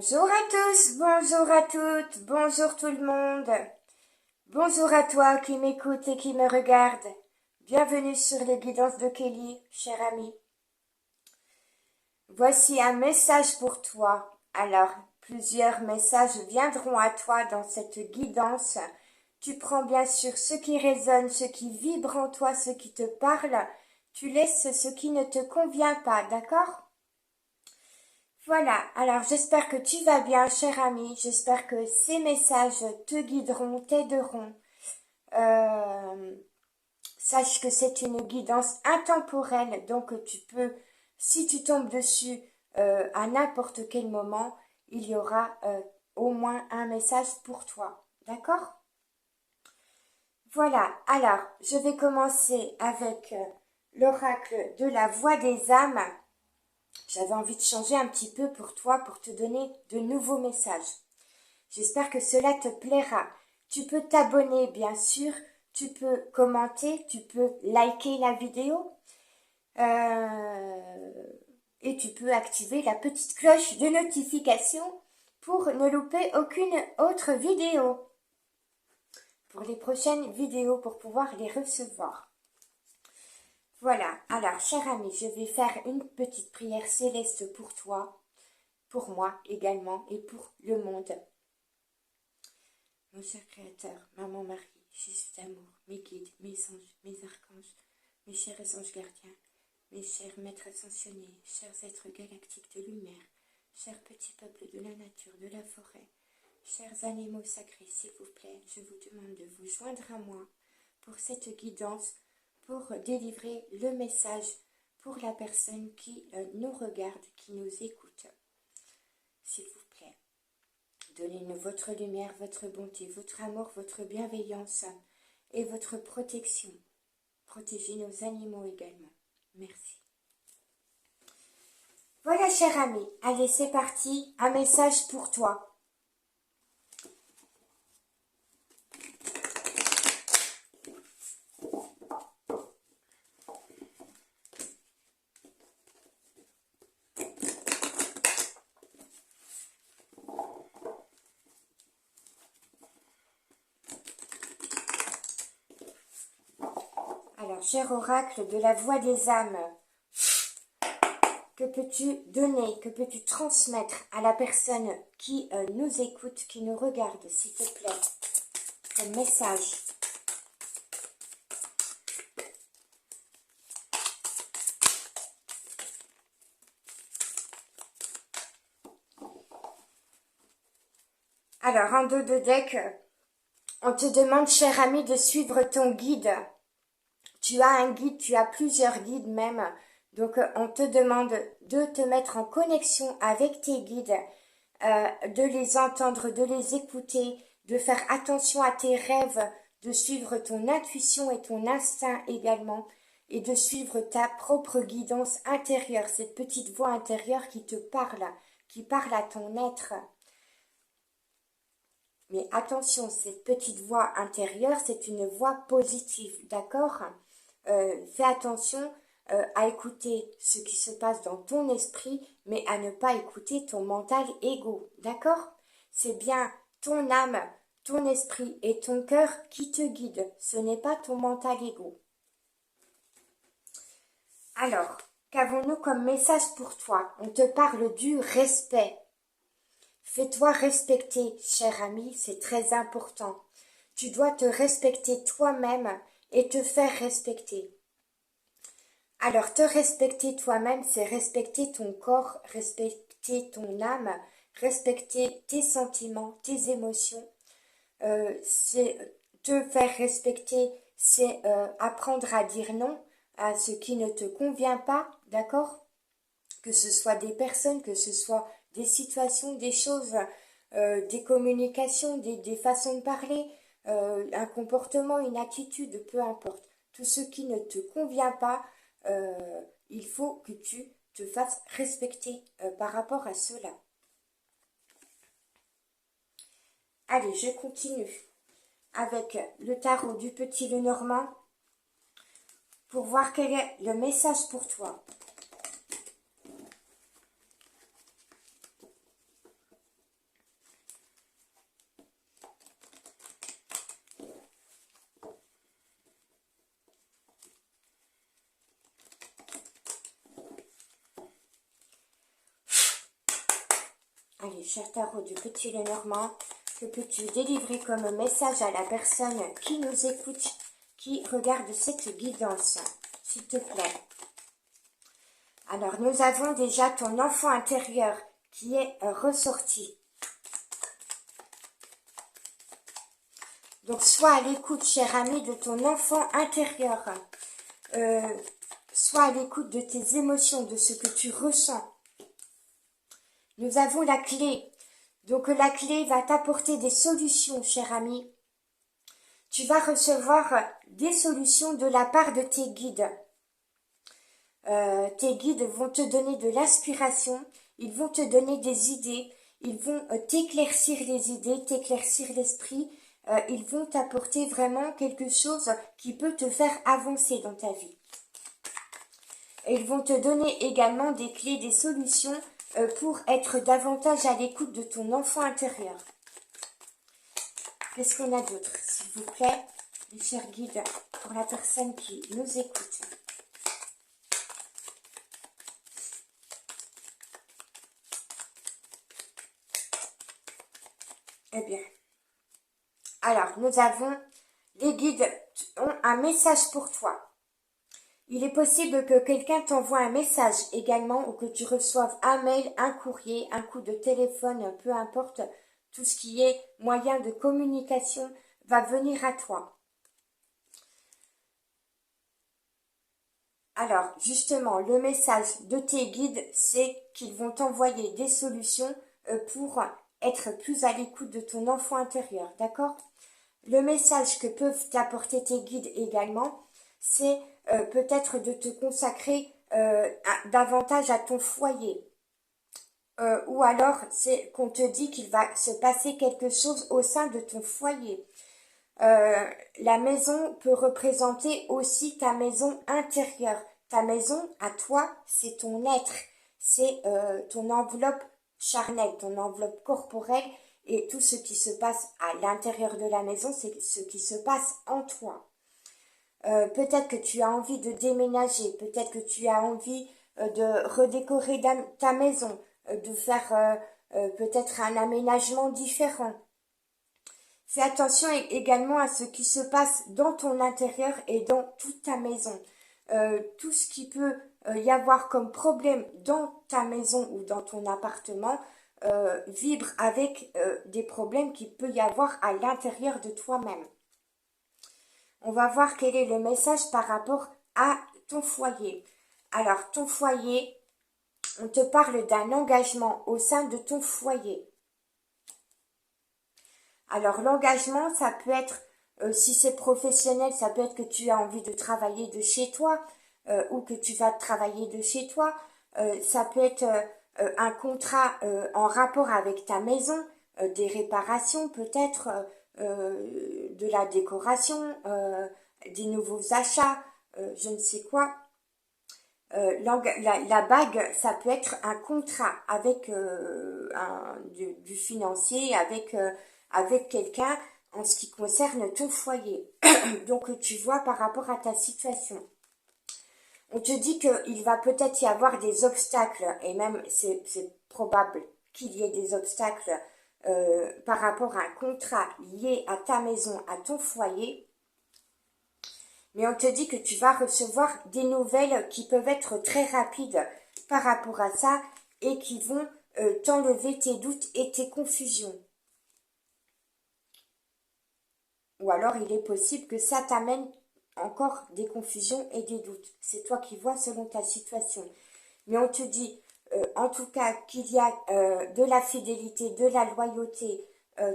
Bonjour à tous, bonjour à toutes, bonjour tout le monde. Bonjour à toi qui m'écoute et qui me regarde. Bienvenue sur les guidances de Kelly, cher ami. Voici un message pour toi. Alors, plusieurs messages viendront à toi dans cette guidance. Tu prends bien sûr ce qui résonne, ce qui vibre en toi, ce qui te parle. Tu laisses ce qui ne te convient pas, d'accord ? Voilà, alors j'espère que tu vas bien, cher ami. J'espère que ces messages te guideront, t'aideront. Sache que c'est une guidance intemporelle, donc tu peux, si tu tombes dessus à n'importe quel moment, il y aura au moins un message pour toi. D'accord ? Voilà, alors je vais commencer avec l'oracle de la voix des âmes. J'avais envie de changer un petit peu pour toi, pour te donner de nouveaux messages. J'espère que cela te plaira. Tu peux t'abonner, bien sûr. Tu peux commenter, tu peux liker la vidéo. Et tu peux activer la petite cloche de notification pour ne louper aucune autre vidéo. Pour les prochaines vidéos, pour pouvoir les recevoir. Voilà, alors cher ami, je vais faire une petite prière céleste pour toi, pour moi également et pour le monde. Mon cher Créateur, Maman Marie, Jésus d'amour, mes guides, mes anges, mes archanges, mes chers anges gardiens, mes chers maîtres ascensionnés, chers êtres galactiques de lumière, chers petits peuples de la nature, de la forêt, chers animaux sacrés, s'il vous plaît, je vous demande de vous joindre à moi pour cette guidance, pour délivrer le message pour la personne qui nous regarde, qui nous écoute. S'il vous plaît, donnez-nous votre lumière, votre bonté, votre amour, votre bienveillance et votre protection. Protégez nos animaux également. Merci. Voilà, cher ami. Allez, c'est parti. Un message pour toi. Alors, cher oracle de la voix des âmes, que peux-tu donner, que peux-tu transmettre à la personne qui nous écoute, qui nous regarde, s'il te plaît, comme message? Alors, en dos de deck, on te demande, cher ami, de suivre ton guide. Tu as un guide, tu as plusieurs guides même. Donc, on te demande de te mettre en connexion avec tes guides, de les entendre, de les écouter, de faire attention à tes rêves, de suivre ton intuition et ton instinct également, et de suivre ta propre guidance intérieure, cette petite voix intérieure qui te parle, qui parle à ton être. Mais attention, cette petite voix intérieure, c'est une voix positive, d'accord ? Fais attention à écouter ce qui se passe dans ton esprit, mais à ne pas écouter ton mental égo, d'accord? C'est bien ton âme, ton esprit et ton cœur qui te guident, ce n'est pas ton mental égo. Alors, qu'avons-nous comme message pour toi? On te parle du respect. Fais-toi respecter, cher ami, c'est très important. Tu dois te respecter toi-même et te faire respecter. Alors, te respecter toi-même, c'est respecter ton corps, respecter ton âme, respecter tes sentiments, tes émotions. C'est te faire respecter, c'est apprendre à dire non à ce qui ne te convient pas, d'accord? Que ce soit des personnes, que ce soit des situations, des choses, des communications, des façons de parler, un comportement, une attitude, peu importe. Tout ce qui ne te convient pas, il faut que tu te fasses respecter par rapport à cela. Allez, je continue avec le tarot du Petit Lenormand pour voir quel est le message pour toi. Allez, cher tarot du Petit Lenormand, que peux-tu délivrer comme message à la personne qui nous écoute, qui regarde cette guidance, s'il te plaît? Alors, nous avons déjà ton enfant intérieur qui est ressorti. Donc, sois à l'écoute, cher ami, de ton enfant intérieur. Sois à l'écoute de tes émotions, de ce que tu ressens. Nous avons la clé. Donc, la clé va t'apporter des solutions, cher ami. Tu vas recevoir des solutions de la part de tes guides. Tes guides vont te donner de l'inspiration, ils vont te donner des idées, ils vont t'éclaircir les idées, t'éclaircir l'esprit, ils vont t'apporter vraiment quelque chose qui peut te faire avancer dans ta vie. Et ils vont te donner également des clés, des solutions pour être davantage à l'écoute de ton enfant intérieur. Qu'est-ce qu'on a d'autre, s'il vous plaît, les chers guides, pour la personne qui nous écoute? Eh bien, alors, nous avons, les guides ont un message pour toi. Il est possible que quelqu'un t'envoie un message également ou que tu reçoives un mail, un courrier, un coup de téléphone, peu importe, tout ce qui est moyen de communication va venir à toi. Alors, justement, le message de tes guides, c'est qu'ils vont t'envoyer des solutions pour être plus à l'écoute de ton enfant intérieur, d'accord? Le message que peuvent t'apporter tes guides également, c'est peut-être de te consacrer davantage à ton foyer. Ou alors, c'est qu'on te dit qu'il va se passer quelque chose au sein de ton foyer. La maison peut représenter aussi ta maison intérieure. Ta maison, à toi, c'est ton être, c'est ton enveloppe charnelle, ton enveloppe corporelle, et tout ce qui se passe à l'intérieur de la maison, c'est ce qui se passe en toi. Peut-être que tu as envie de déménager, peut-être que tu as envie de redécorer ta maison, de faire peut-être un aménagement différent. Fais attention également à ce qui se passe dans ton intérieur et dans toute ta maison. Tout ce qui peut y avoir comme problème dans ta maison ou dans ton appartement vibre avec des problèmes qu'il peut y avoir à l'intérieur de toi-même. On va voir quel est le message par rapport à ton foyer. Alors, ton foyer, on te parle d'un engagement au sein de ton foyer. Alors, l'engagement, ça peut être, si c'est professionnel, ça peut être que tu as envie de travailler de chez toi ou que tu vas travailler de chez toi. Ça peut être un contrat en rapport avec ta maison, des réparations peut-être, de la décoration, des nouveaux achats, je ne sais quoi. La bague, ça peut être un contrat avec du financier, avec quelqu'un en ce qui concerne ton foyer. Donc tu vois par rapport à ta situation. On te dit qu'il va peut-être y avoir des obstacles, et même c'est probable qu'il y ait des obstacles par rapport à un contrat lié à ta maison, à ton foyer. Mais on te dit que tu vas recevoir des nouvelles qui peuvent être très rapides par rapport à ça et qui vont t'enlever tes doutes et tes confusions. Ou alors il est possible que ça t'amène encore des confusions et des doutes. C'est toi qui vois selon ta situation. Mais on te dit en tout cas qu'il y a de la fidélité, de la loyauté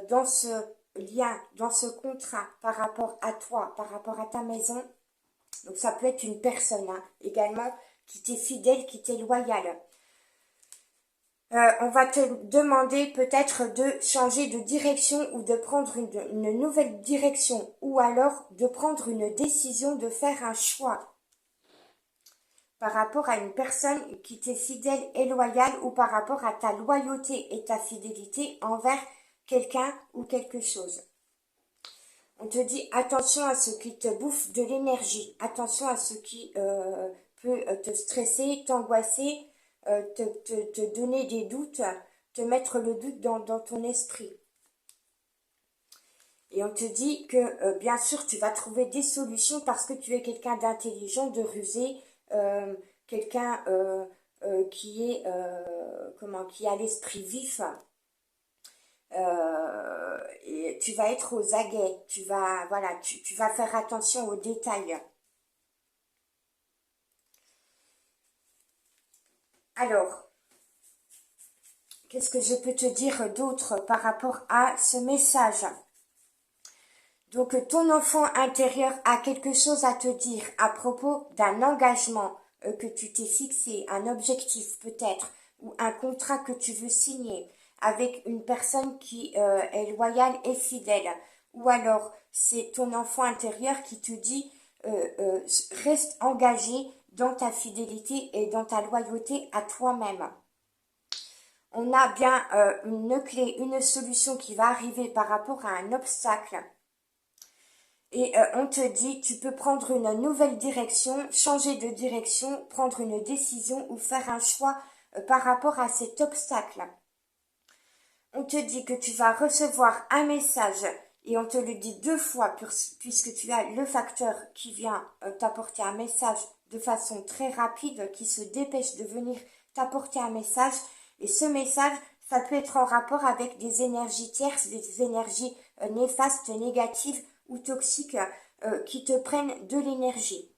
dans ce lien, dans ce contrat par rapport à toi, par rapport à ta maison. Donc ça peut être une personne également qui t'est fidèle, qui t'est loyale. On va te demander peut-être de changer de direction ou de prendre une nouvelle direction ou alors de prendre une décision, de faire un choix par rapport à une personne qui t'est fidèle et loyale ou par rapport à ta loyauté et ta fidélité envers quelqu'un ou quelque chose. On te dit attention à ce qui te bouffe de l'énergie, attention à ce qui peut te stresser, t'angoisser, te donner des doutes te mettre le doute dans ton esprit. Et on te dit que, bien sûr, tu vas trouver des solutions parce que tu es quelqu'un d'intelligent, de rusé, quelqu'un qui est, qui a l'esprit vif. Et tu vas être aux aguets, tu vas faire attention aux détails. Alors, qu'est-ce que je peux te dire d'autre par rapport à ce message? Donc, ton enfant intérieur a quelque chose à te dire à propos d'un engagement que tu t'es fixé, un objectif peut-être, ou un contrat que tu veux signer avec une personne qui est loyale et fidèle. Ou alors, c'est ton enfant intérieur qui te dit reste engagé dans ta fidélité et dans ta loyauté à toi-même. On a bien une clé, une solution qui va arriver par rapport à un obstacle. Et on te dit, tu peux prendre une nouvelle direction, changer de direction, prendre une décision ou faire un choix par rapport à cet obstacle. On te dit que tu vas recevoir un message et on te le dit 2 fois puisque tu as le facteur qui vient t'apporter un message de façon très rapide, qui se dépêche de venir t'apporter un message. Et ce message, ça peut être en rapport avec des énergies tierces, des énergies néfastes, négatives ou toxiques qui te prennent de l'énergie.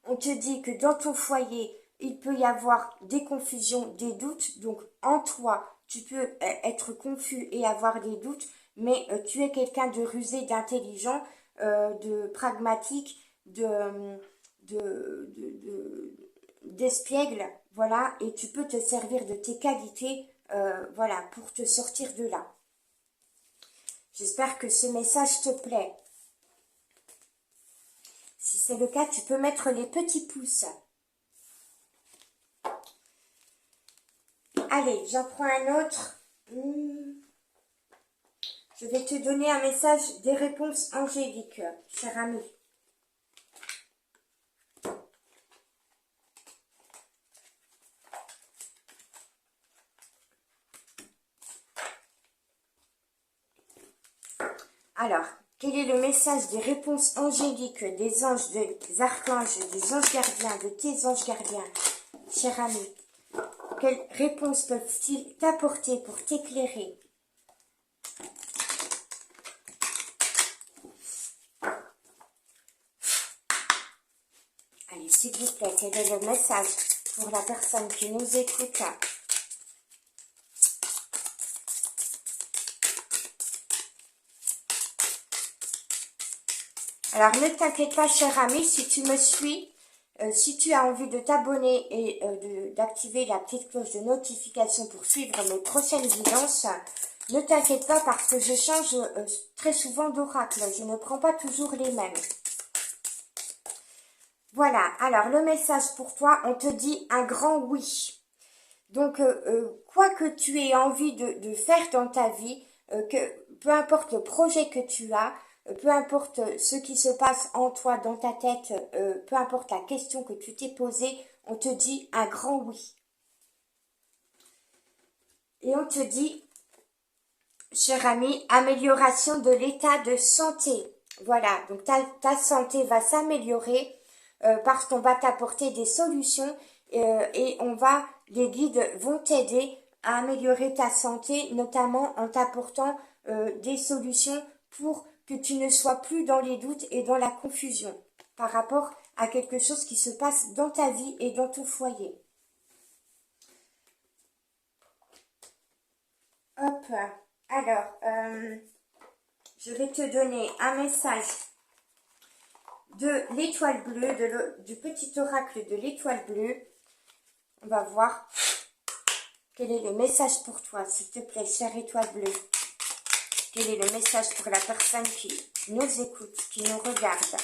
On te dit que dans ton foyer, il peut y avoir des confusions, des doutes. Donc en toi, tu peux être confus et avoir des doutes, mais tu es quelqu'un de rusé, d'intelligent, de pragmatique, d'espiègle, voilà, et tu peux te servir de tes qualités, voilà, pour te sortir de là. J'espère que ce message te plaît. Si c'est le cas, tu peux mettre les petits pouces. Allez, j'en prends un autre. Je vais te donner un message des réponses angéliques, cher ami. Alors, quel est le message des réponses angéliques des anges, des archanges, des anges gardiens, de tes anges gardiens, cher ami? Quelles réponses peuvent-ils t'apporter pour t'éclairer? Allez, s'il vous plaît, quel est le message pour la personne qui nous écoute? Alors, ne t'inquiète pas, cher ami, si tu me suis, si tu as envie de t'abonner et d'activer la petite cloche de notification pour suivre mes prochaines guidances, ne t'inquiète pas parce que je change très souvent d'oracle. Je ne prends pas toujours les mêmes. Voilà, alors le message pour toi, on te dit un grand oui. Donc, quoi que tu aies envie de faire dans ta vie, peu importe le projet que tu as, peu importe ce qui se passe en toi, dans ta tête, peu importe la question que tu t'es posée, on te dit un grand oui. Et on te dit, cher ami, amélioration de l'état de santé. Voilà, donc ta santé va s'améliorer parce qu'on va t'apporter des solutions et les guides vont t'aider à améliorer ta santé, notamment en t'apportant des solutions pour que tu ne sois plus dans les doutes et dans la confusion par rapport à quelque chose qui se passe dans ta vie et dans ton foyer. Hop, alors, je vais te donner un message de l'étoile bleue, du petit oracle de l'étoile bleue. On va voir quel est le message pour toi, s'il te plaît, chère étoile bleue. Quel est le message pour la personne qui nous écoute, qui nous regarde?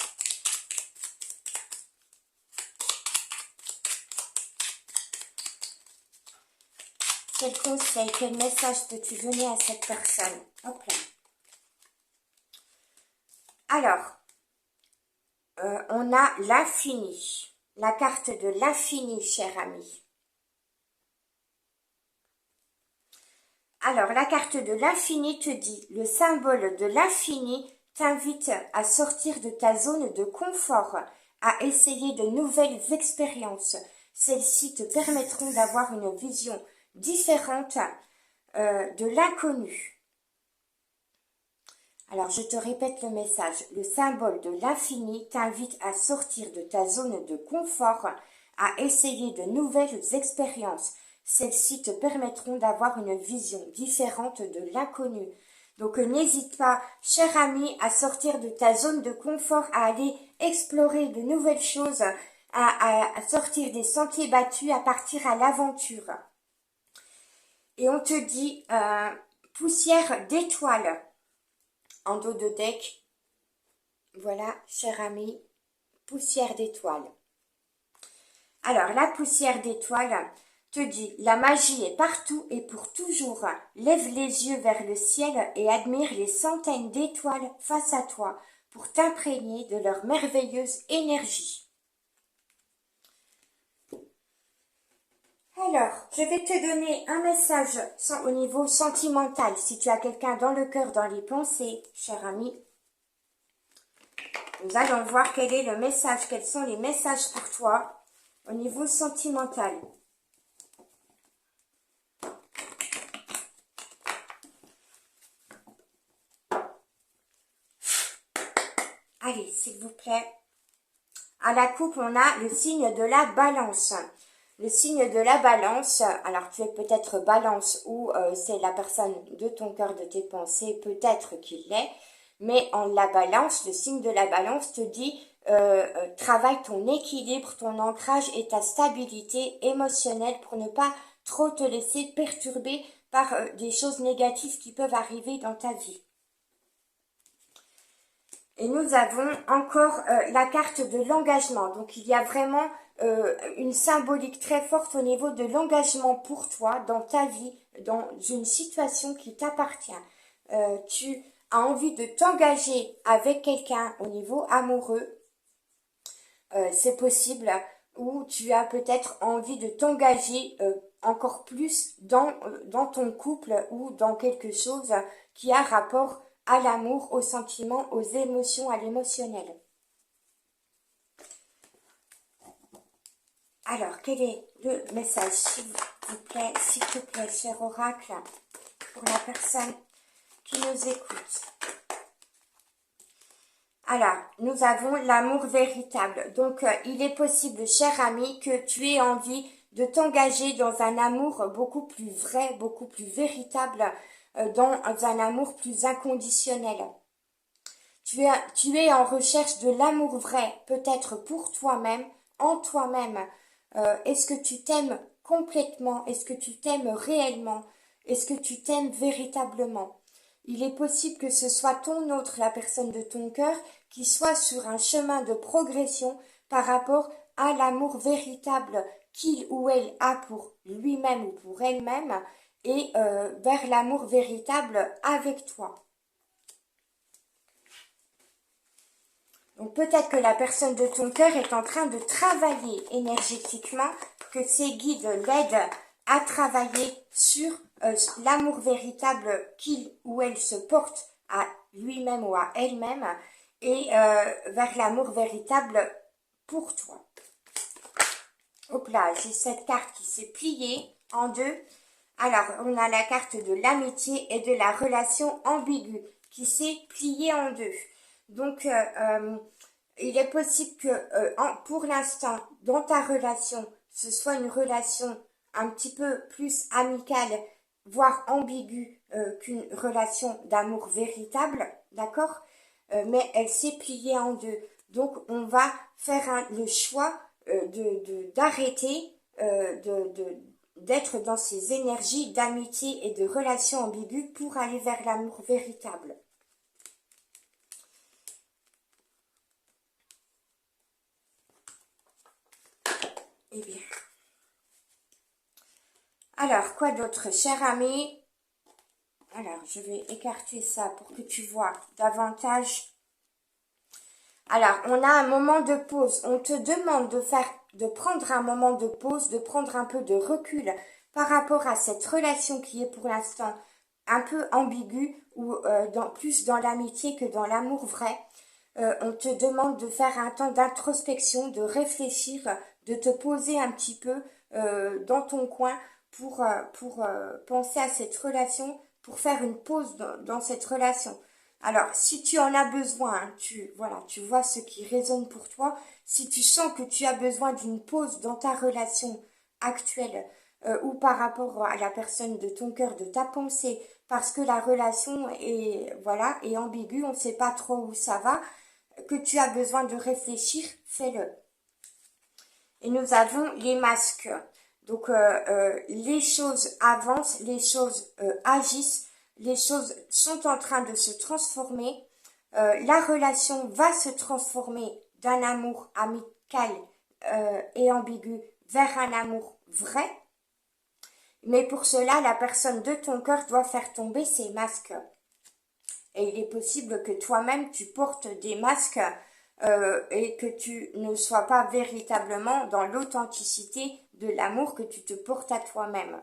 Quel conseil, quel message peux-tu donner à cette personne? Hop là. Alors, on a l'infini, la carte de l'infini, cher ami. Alors, la carte de l'infini te dit, le symbole de l'infini t'invite à sortir de ta zone de confort, à essayer de nouvelles expériences. Celles-ci te permettront d'avoir une vision différente de l'inconnu. Alors, je te répète le message. Le symbole de l'infini t'invite à sortir de ta zone de confort, à essayer de nouvelles expériences. Celles-ci te permettront d'avoir une vision différente de l'inconnu. Donc n'hésite pas, cher ami, à sortir de ta zone de confort, à aller explorer de nouvelles choses, à sortir des sentiers battus, à partir à l'aventure. Et on te dit poussière d'étoiles en dos de deck. Voilà, cher ami, poussière d'étoiles. Alors, la poussière d'étoiles te dit, la magie est partout et pour toujours. Lève les yeux vers le ciel et admire les centaines d'étoiles face à toi pour t'imprégner de leur merveilleuse énergie. Alors, je vais te donner un message au niveau sentimental. Si tu as quelqu'un dans le cœur, dans les pensées, cher ami, nous allons voir quel est le message, quels sont les messages pour toi au niveau sentimental. Allez, s'il vous plaît. À la coupe, on a le signe de la balance. Le signe de la balance, alors tu es peut-être balance ou c'est la personne de ton cœur, de tes pensées, peut-être qu'il l'est, mais en la balance, le signe de la balance te dit travaille ton équilibre, ton ancrage et ta stabilité émotionnelle pour ne pas trop te laisser perturber par des choses négatives qui peuvent arriver dans ta vie. Et nous avons encore la carte de l'engagement. Donc il y a vraiment une symbolique très forte au niveau de l'engagement pour toi dans ta vie, dans une situation qui t'appartient. Tu as envie de t'engager avec quelqu'un au niveau amoureux, c'est possible, ou tu as peut-être envie de t'engager encore plus dans ton couple ou dans quelque chose qui a rapport à l'amour, aux sentiments, aux émotions, à l'émotionnel. Alors, quel est le message, s'il te plaît, cher oracle, pour la personne qui nous écoute? Alors, nous avons l'amour véritable. Donc, il est possible, cher ami, que tu aies envie de t'engager dans un amour beaucoup plus vrai, beaucoup plus véritable, dans un amour plus inconditionnel. Tu es en recherche de l'amour vrai, peut-être pour toi-même, en toi-même. Est-ce que tu t'aimes complètement? Est-ce que tu t'aimes réellement? Est-ce que tu t'aimes véritablement? Il est possible que ce soit ton autre, la personne de ton cœur, qui soit sur un chemin de progression par rapport à l'amour véritable qu'il ou elle a pour lui-même ou pour elle-même et vers l'amour véritable avec toi. Donc peut-être que la personne de ton cœur est en train de travailler énergétiquement, que ses guides l'aident à travailler sur l'amour véritable qu'il ou elle se porte à lui-même ou à elle-même et vers l'amour véritable pour toi. Hop là, j'ai cette carte qui s'est pliée en deux. Alors, on a la carte de l'amitié et de la relation ambiguë qui s'est pliée en deux. Donc, il est possible que pour l'instant, dans ta relation, ce soit une relation un petit peu plus amicale, voire ambiguë qu'une relation d'amour véritable, d'accord? Mais elle s'est pliée en deux. Donc, on va faire le choix d'arrêter d'être dans ces énergies d'amitié et de relations ambiguës pour aller vers l'amour véritable. Eh bien. Alors, quoi d'autre, cher ami? Alors, je vais écarter ça pour que tu vois davantage. Alors, on a un moment de pause. On te demande de prendre un moment de pause, de prendre un peu de recul par rapport à cette relation qui est pour l'instant un peu ambigu ou plus dans l'amitié que dans l'amour vrai. On te demande de faire un temps d'introspection, de réfléchir, de te poser un petit peu dans ton coin pour penser à cette relation, pour faire une pause dans cette relation. Alors, si tu en as besoin, hein, tu vois ce qui résonne pour toi. Si tu sens que tu as besoin d'une pause dans ta relation actuelle ou par rapport à la personne de ton cœur, de ta pensée, parce que la relation est ambiguë, on ne sait pas trop où ça va, que tu as besoin de réfléchir, fais-le. Et nous avons les masques. Donc les choses avancent, les choses agissent, les choses sont en train de se transformer. La relation va se transformer d'un amour amical et ambigu vers un amour vrai. Mais pour cela, la personne de ton cœur doit faire tomber ses masques. Et il est possible que toi-même tu portes des masques et que tu ne sois pas véritablement dans l'authenticité de l'amour que tu te portes à toi-même.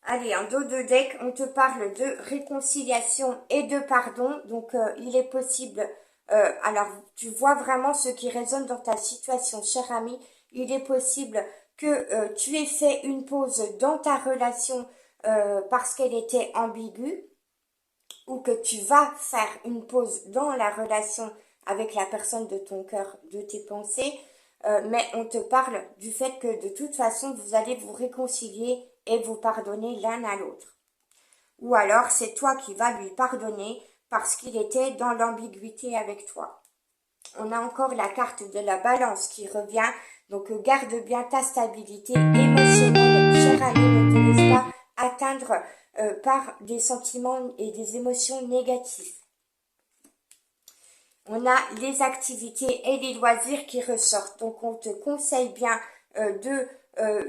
Allez, en dos de deck, on te parle de réconciliation et de pardon. Donc, il est possible... alors, tu vois vraiment ce qui résonne dans ta situation, cher ami. Il est possible que tu aies fait une pause dans ta relation parce qu'elle était ambiguë ou que tu vas faire une pause dans la relation avec la personne de ton cœur, de tes pensées, mais on te parle du fait que de toute façon, vous allez vous réconcilier et vous pardonner l'un à l'autre. Ou alors, c'est toi qui vas lui pardonner parce qu'il était dans l'ambiguïté avec toi. On a encore la carte de la balance qui revient, donc garde bien ta stabilité émotionnelle, cher ami, ne te laisse pas atteindre par des sentiments et des émotions négatives. On a les activités et les loisirs qui ressortent. Donc, on te conseille bien de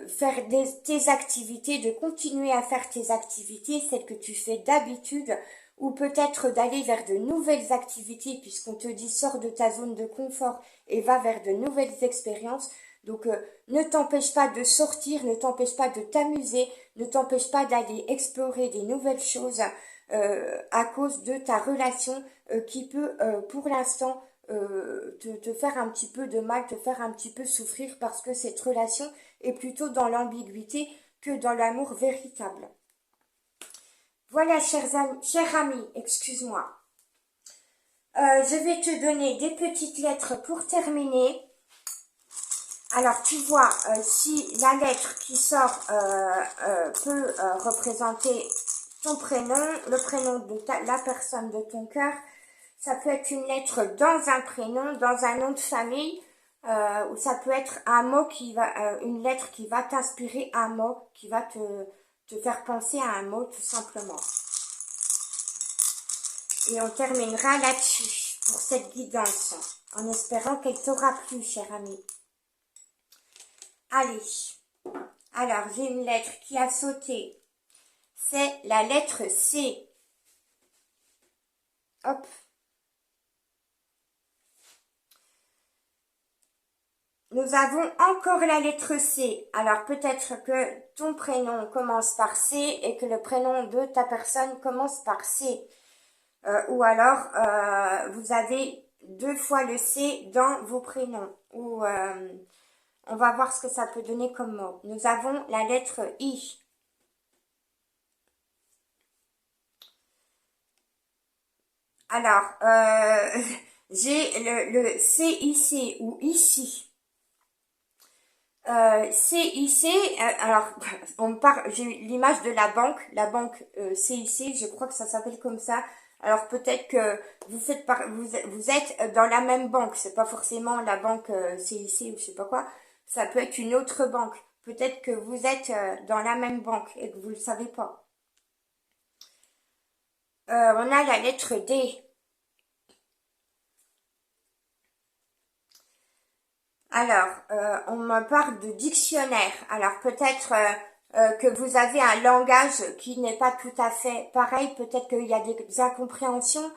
faire tes activités, de continuer à faire tes activités, celles que tu fais d'habitude, ou peut-être d'aller vers de nouvelles activités, puisqu'on te dit sors de ta zone de confort et va vers de nouvelles expériences. Donc, ne t'empêche pas de sortir, ne t'empêche pas de t'amuser, ne t'empêche pas d'aller explorer des nouvelles choses à cause de ta relation qui peut, pour l'instant, te faire un petit peu de mal, te faire un petit peu souffrir parce que cette relation est plutôt dans l'ambiguïté que dans l'amour véritable. Voilà, chers amis, excuse-moi. Je vais te donner des petites lettres pour terminer. Alors, tu vois, si la lettre qui sort peut représenter ton prénom, le prénom de la personne de ton cœur, ça peut être une lettre dans un prénom, dans un nom de famille, ou ça peut être un mot une lettre qui va t'inspirer un mot, qui va te faire penser à un mot tout simplement. Et on terminera là-dessus pour cette guidance, en espérant qu'elle t'aura plu, cher ami. Allez, alors j'ai une lettre qui a sauté, c'est la lettre C. Hop. Nous avons encore la lettre C. Alors peut-être que ton prénom commence par C et que le prénom de ta personne commence par C. Ou alors vous avez 2 fois le C dans vos prénoms. Ou on va voir ce que ça peut donner comme mot. Nous avons la lettre I. Alors, j'ai le CIC ou ici. CIC, alors on parle, j'ai l'image de la banque CIC, je crois que ça s'appelle comme ça. Alors peut-être que vous êtes dans la même banque, c'est pas forcément la banque CIC ou je sais pas quoi, ça peut être une autre banque. Peut-être que vous êtes dans la même banque et que vous le savez pas. On a la lettre D. Alors, on me parle de dictionnaire. Alors, peut-être que vous avez un langage qui n'est pas tout à fait pareil. Peut-être qu'il y a des incompréhensions.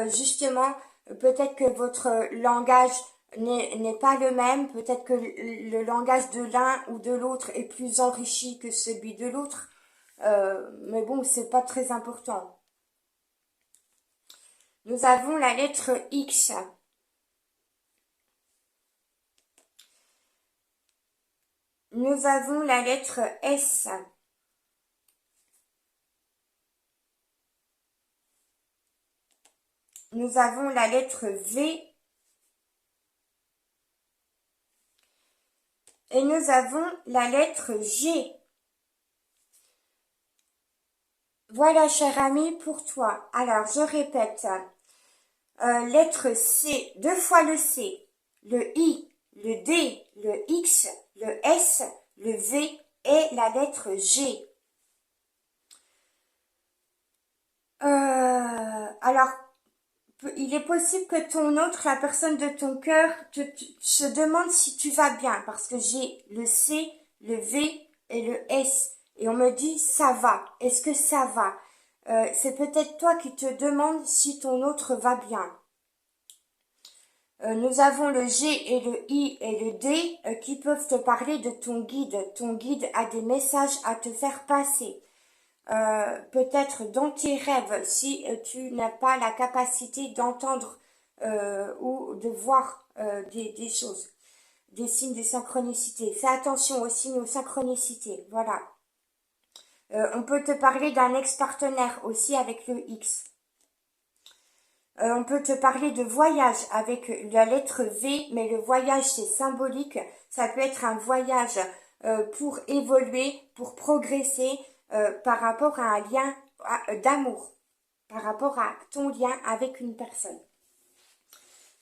Justement, peut-être que votre langage n'est pas le même. Peut-être que le langage de l'un ou de l'autre est plus enrichi que celui de l'autre. Mais bon, c'est pas très important. Nous avons la lettre X. Nous avons la lettre S. Nous avons la lettre V. Et nous avons la lettre G. Voilà, cher ami, pour toi. Alors, je répète. Lettre C, 2 fois le C, le I, le D, le X, le S, le V et la lettre G. Alors, il est possible que ton autre, la personne de ton cœur, se demande si tu vas bien, parce que j'ai le C, le V et le S. Et on me dit, ça va. Est-ce que ça va? C'est peut-être toi qui te demandes si ton autre va bien. Nous avons le G et le I et le D qui peuvent te parler de ton guide. Ton guide a des messages à te faire passer. Peut-être dans tes rêves, si tu n'as pas la capacité d'entendre ou de voir des choses, des signes de synchronicité. Fais attention aux signes de synchronicité. Voilà. On peut te parler d'un ex-partenaire aussi avec le X. On peut te parler de voyage avec la lettre V, mais le voyage c'est symbolique. Ça peut être un voyage pour évoluer, pour progresser par rapport à un lien d'amour, par rapport à ton lien avec une personne.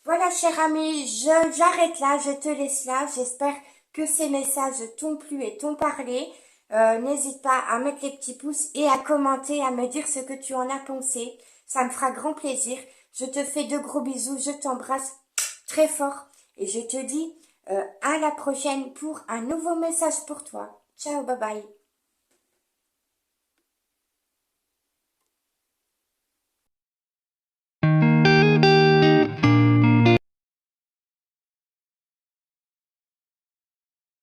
Voilà, cher ami, j'arrête là, je te laisse là. J'espère que ces messages t'ont plu et t'ont parlé. N'hésite pas à mettre les petits pouces et à commenter, à me dire ce que tu en as pensé. Ça me fera grand plaisir. Je te fais de gros bisous, je t'embrasse très fort et je te dis à la prochaine pour un nouveau message pour toi. Ciao, bye bye.